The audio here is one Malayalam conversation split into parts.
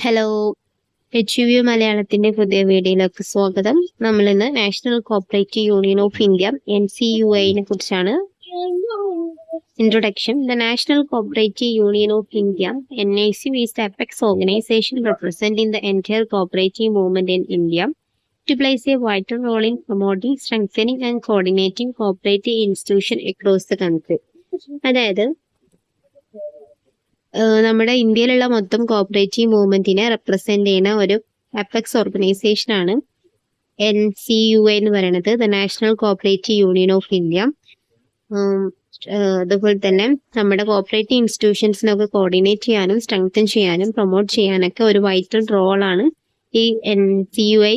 ഹലോ, HUV മലയാളത്തിന്റെ പുതിയ വീഡിയോയിലേക്ക് സ്വാഗതം. നമ്മൾ ഇന്ന് national cooperative union of India NCUI കുറിച്ചാണ്. Introduction. The National Cooperative Union of India (NIC) is the apex organization representing the entire cooperative movement in India. It plays a vital role in promoting, strengthening and coordinating cooperative institutions across the country. അതായത് നമ്മുടെ ഇന്ത്യയിലുള്ള മൊത്തം കോപ്പറേറ്റീവ് മൂവ്മെന്റിനെ റെപ്രസെന്റ് ചെയ്യുന്ന ഒരു അപെക്സ് ഓർഗനൈസേഷൻ ആണ് NCUI എന്ന് പറയുന്നത്, the national cooperative union of India. അതുപോലെ തന്നെ നമ്മുടെ കോപ്പറേറ്റീവ് ഇൻസ്റ്റിറ്റ്യൂഷൻസിനൊക്കെ കോർഡിനേറ്റ് ചെയ്യാനും സ്ട്രെങ്തൻ ചെയ്യാനും പ്രൊമോട്ട് ചെയ്യാനൊക്കെ ഒരു വൈറ്റൽ റോളാണ് ഈ NCUI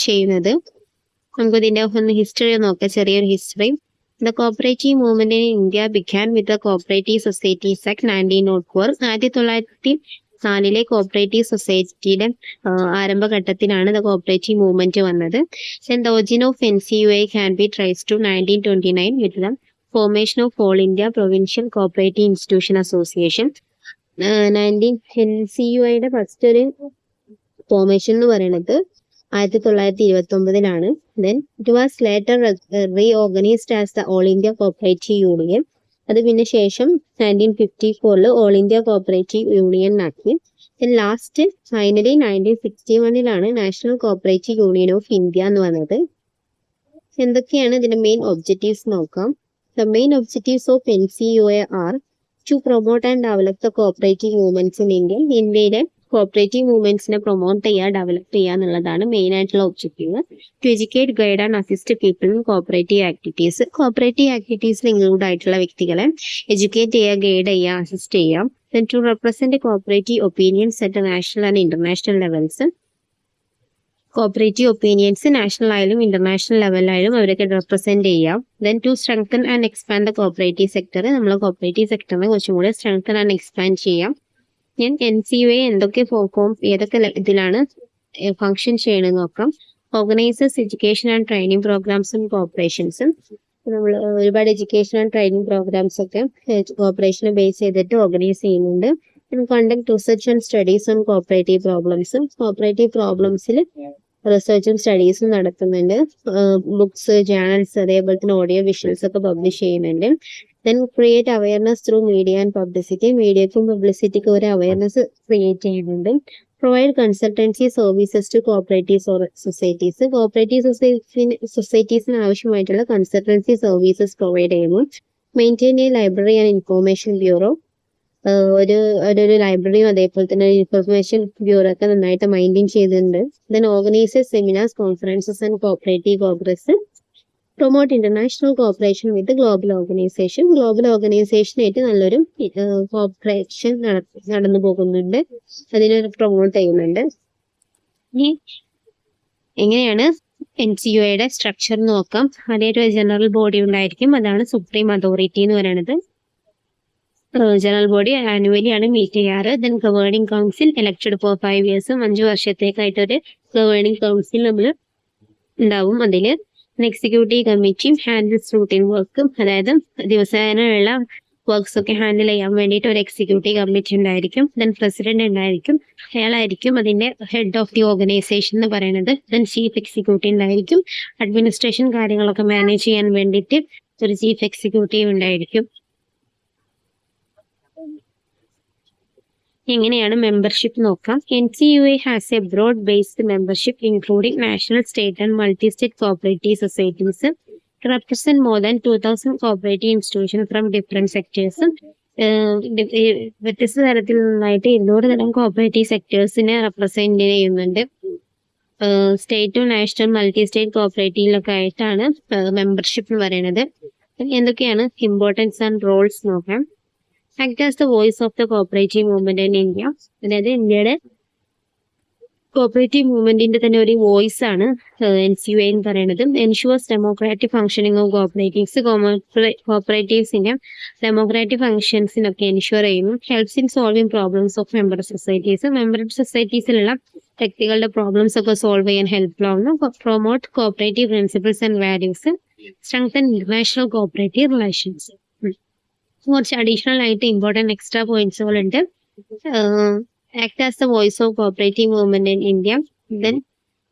ചെയ്യുന്നത്. നമുക്ക് ഇതിന്റെ ഒന്ന് ഹിസ്റ്ററി നോക്കാം, ചെറിയൊരു history. The cooperative movement in India began with the Cooperative Societies Act 1904. 1904 cooperative സൊസൈറ്റിയുടെ ആരംഭഘട്ടത്തിലാണ് ദ കോപ്പറേറ്റീവ് മൂവ്മെന്റ് വന്നത്. Then the origin of NCUI can be traced to 1929 with the formation of All India Provincial Cooperative Institution Association. NCUIയുടെ ഫസ്റ്റ് ഒരു ഫോർമേഷൻ എന്ന് പറയുന്നത് 1929 Then it was later reorganized as the All India Cooperative Union. അത് പിന്നെ ശേഷം 1954 ഓൾ ഇന്ത്യ കോപ്പറേറ്റീവ് യൂണിയൻ ആക്കി. Then last finally 1961 national cooperative union of India എന്ന് വന്നത്. എന്തൊക്കെയാണ് ഇതിന്റെ മെയിൻ ഒബ്ജക്റ്റീവ്സ് നോക്കാം. The main objectives of NCUI are to promote and develop the cooperative movements in India. ഇന്ത്യയിലെ കോപ്പറേറ്റീവ് മൂവ്മെന്റ്സിനെ പ്രൊമോട്ട് ചെയ്യുക, ഡെവലപ്പ് ചെയ്യുക എന്നുള്ളതാണ് മെയിൻ ആയിട്ടുള്ള objective. To educate, guide and assist people in cooperative activities. Cooperative ആക്ടിവിറ്റീസിൽ ഇൻക്ലൂഡ് ആയിട്ടുള്ള വ്യക്തികളെ എഡ്യൂക്കേറ്റ് ചെയ്യുക, ഗൈഡ് ചെയ്യുക, അസിസ്റ്റ് ചെയ്യുക. Then to represent cooperative opinions at national and international levels. Cooperative opinions national ആയാലും ഇന്റർനാഷണൽ ലെവലിലായാലും അവരൊക്കെ റെപ്രസെന്റ് ചെയ്യാം. Then to strengthen and expand the cooperative sector. നമ്മൾ കോപ്പറേറ്റീവ് സെക്ടറിനെ കുറച്ചും കൂടി സ്ട്രെങ്തൻ ആൻഡ് എക്സ്പാൻഡ് ചെയ്യാം. ഞാൻ NCUI എന്തൊക്കെ ഏതൊക്കെ ഇതിലാണ് ഫംഗ്ഷൻ ചെയ്യണമെന്ന് നോക്കാം. Organises education and training programs and cooperations. നമ്മൾ ഒരുപാട് എഡ്യൂക്കേഷൻ ആൻഡ് ട്രെയിനിങ് പ്രോഗ്രാംസ് ഒക്കെ കോപ്പറേഷനെ ബേസ് ചെയ്തിട്ട് ഓർഗനൈസ് ചെയ്യുന്നുണ്ട്. Conduct research and studies on cooperative problems. Cooperative പ്രോബ്ലംസിൽ റിസർച്ചും സ്റ്റഡീസും നടത്തുന്നുണ്ട്. ബുക്സ്, ജേണൽസ്, അതേപോലെ തന്നെ ഓഡിയോ വിഷ്വൽസ് ഒക്കെ പബ്ലിഷ് ചെയ്യുന്നുണ്ട്. Then create awareness through media and publicity. മീഡിയക്കും പബ്ലിസിറ്റിക്കും ഒരു അവയർനെസ് ക്രിയേറ്റ് ചെയ്യുന്നുണ്ട്. Provide consultancy services to cooperative societies. Cooperative സൊസൈറ്റീസിന് ആവശ്യമായിട്ടുള്ള കൺസൾട്ടൻസി സർവീസസ് പ്രൊവൈഡ് ചെയ്യുന്നു. Maintain a library and information bureau. ഒരു ലൈബ്രറിയും അതേപോലെ തന്നെ ഇൻഫർമേഷൻ ബ്യൂറോ ഒക്കെ നന്നായിട്ട് മെയിൻറ്റെയിൻ ചെയ്തിട്ടുണ്ട്. Then organize seminars, conferences and cooperative progress. Promote international cooperation with global organisation. Global ഓർഗനൈസേഷനായിട്ട് നല്ലൊരു കോപ്പറേഷൻ നടന്നു പോകുന്നുണ്ട്, അതിനെ പ്രൊമോട്ട് ചെയ്യുന്നുണ്ട്. ഇനി എങ്ങനെയാണ് NCUIയുടെ സ്ട്രക്ചർ നോക്കാം. അതിലൊരു ജനറൽ ബോഡി ഉണ്ടായിരിക്കും, അതാണ് സുപ്രീം അതോറിറ്റി എന്ന് പറയുന്നത്. ജനറൽ ബോഡി ആനുവലി ആണ് മീറ്റ് ചെയ്യാറ്. Then governing council elected for 5 years, 5 വർഷത്തേക്കായിട്ടൊരു ഗവേണിംഗ് കൗൺസിൽ നമ്മൾ ഉണ്ടാവും. അതിൽ executive committee handles routine work, അതായത് ദിവസേനയുള്ള വർക്ക്സ് ഒക്കെ ഹാൻഡിൽ ചെയ്യാൻ വേണ്ടിയിട്ട് ഒരു എക്സിക്യൂട്ടീവ് കമ്മിറ്റി ഉണ്ടായിരിക്കും. ദെൻ പ്രസിഡന്റ് ഉണ്ടായിരിക്കും, അയാളായിരിക്കും അതിന്റെ ഹെഡ് ഓഫ് ദി ഓർഗനൈസേഷൻ എന്ന് പറയുന്നത്. ദെൻ ചീഫ് എക്സിക്യൂട്ടീവ് ഉണ്ടായിരിക്കും, അഡ്മിനിസ്ട്രേഷൻ കാര്യങ്ങളൊക്കെ മാനേജ് ചെയ്യാൻ വേണ്ടിയിട്ട് ഒരു ചീഫ് എക്സിക്യൂട്ടീവ് ഉണ്ടായിരിക്കും. എങ്ങനെയാണ് മെമ്പർഷിപ്പ് നോക്കാം. NCUI has a broad based membership including national, state and multi state cooperative societies. Represent more than 2000 cooperative institution from different sectors. വ്യത്യസ്ത തരത്തിൽ നിന്നായിട്ട് 200 തരം കോപ്പറേറ്റീവ് സെക്ടേഴ്സിനെ റെപ്രസെന്റ് ചെയ്യുന്നുണ്ട്. സ്റ്റേറ്റും നാഷണൽ, മൾട്ടി സ്റ്റേറ്റ് കോപ്പറേറ്റീവിലൊക്കെ ആയിട്ടാണ് മെമ്പർഷിപ്പ് എന്ന് പറയുന്നത്. എന്തൊക്കെയാണ് ഇമ്പോർട്ടൻസ് ആൻഡ് റോൾസ് നോക്കാം. Act as the voice of the cooperative movement in India. അതായത് ഇന്ത്യയുടെ കോപ്പറേറ്റീവ് മൂവ്മെന്റിന്റെ തന്നെ ഒരു വോയിസ് ആണ് NCUI എന്ന് പറയുന്നത്. Ensures democratic functioning of cooperatives. കോപ്പറേറ്റീവ്സിന്റെ ഡെമോക്രാറ്റിക് ഫംഗ്ഷൻസിനൊക്കെ എൻഷുവർ ചെയ്യുന്നു. Helps in solving problems of member societies. Member സൊസൈറ്റീസിലുള്ള വ്യക്തികളുടെ പ്രോബ്ലംസ് ഒക്കെ സോൾവ് ചെയ്യാൻ ഹെൽപ്ഫുൾ ആവുന്നു. Promote cooperative principles and values. Strengthen international cooperative relations. കുറച്ച് അഡീഷണൽ ആയിട്ട് ഇമ്പോർട്ടൻറ്റ് എക്സ്ട്രാ പോയിന്റ്സുകളുണ്ട്. act as the voice of cooperative movement in India. Then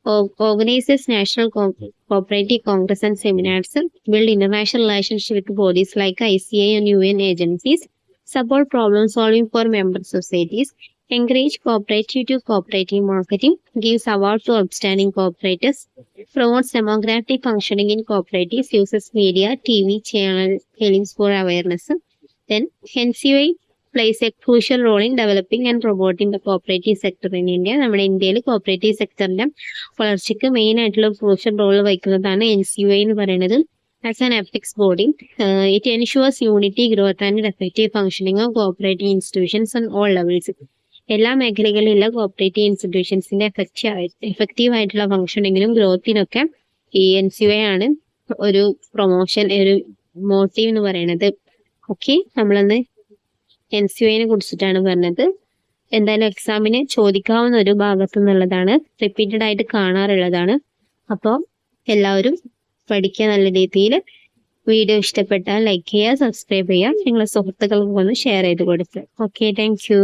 organizes national cooperative congress and seminars, build international relationship with bodies like ICA and UN agencies, support problem solving for member societies, encourage cooperative to cooperative marketing, gives award to outstanding cooperators, promotes democratic functioning in cooperatives, uses media, TV, channels for awareness. Then NCI plays a crucial role in developing and promoting the cooperative sector in India. നമ്മുടെ ഇന്ത്യയിൽ കോപ്പറേറ്റീവ് സെക്ടറിന്റെ വളർച്ചയ്ക്ക് മെയിൻ ആയിട്ടുള്ള ക്രൂഷ്യൽ റോൾ വഹിക്കുന്നതാണ് NCUI എന്ന് പറയുന്നത്. As an epics body, it ensures unity, growth and effective functioning of cooperative institutions on all levels. എല്ലാ മേഖലകളിലുള്ള കോപ്പറേറ്റീവ് ഇൻസ്റ്റിറ്റ്യൂഷൻസിന്റെ എഫക്റ്റീവ് ആയിട്ടുള്ള ഫംഗ്ഷനിങ്ങിനും ഗ്രോത്തിനൊക്കെ ഈ NCUI ആണ് ഒരു പ്രൊമോഷൻ, ഒരു മോട്ടീവ് എന്ന് പറയുന്നത്. ഓക്കെ, നമ്മളന്ന് NCUIനെ കുറിച്ചിട്ടാണ് പറഞ്ഞത്. എന്തായാലും എക്സാമിന് ചോദിക്കാവുന്ന ഒരു ഭാഗത്തു നിന്നുള്ളതാണ്, റിപ്പീറ്റഡ് ആയിട്ട് കാണാറുള്ളതാണ്. അപ്പോൾ എല്ലാവരും പഠിക്കുക നല്ല രീതിയിൽ. വീഡിയോ ഇഷ്ടപ്പെട്ടാൽ ലൈക്ക് ചെയ്യുക, സബ്സ്ക്രൈബ് ചെയ്യുക, നിങ്ങളെ സുഹൃത്തുക്കൾക്ക് ഒന്ന് ഷെയർ ചെയ്ത് കൊടുക്കുക. Okay, thank you.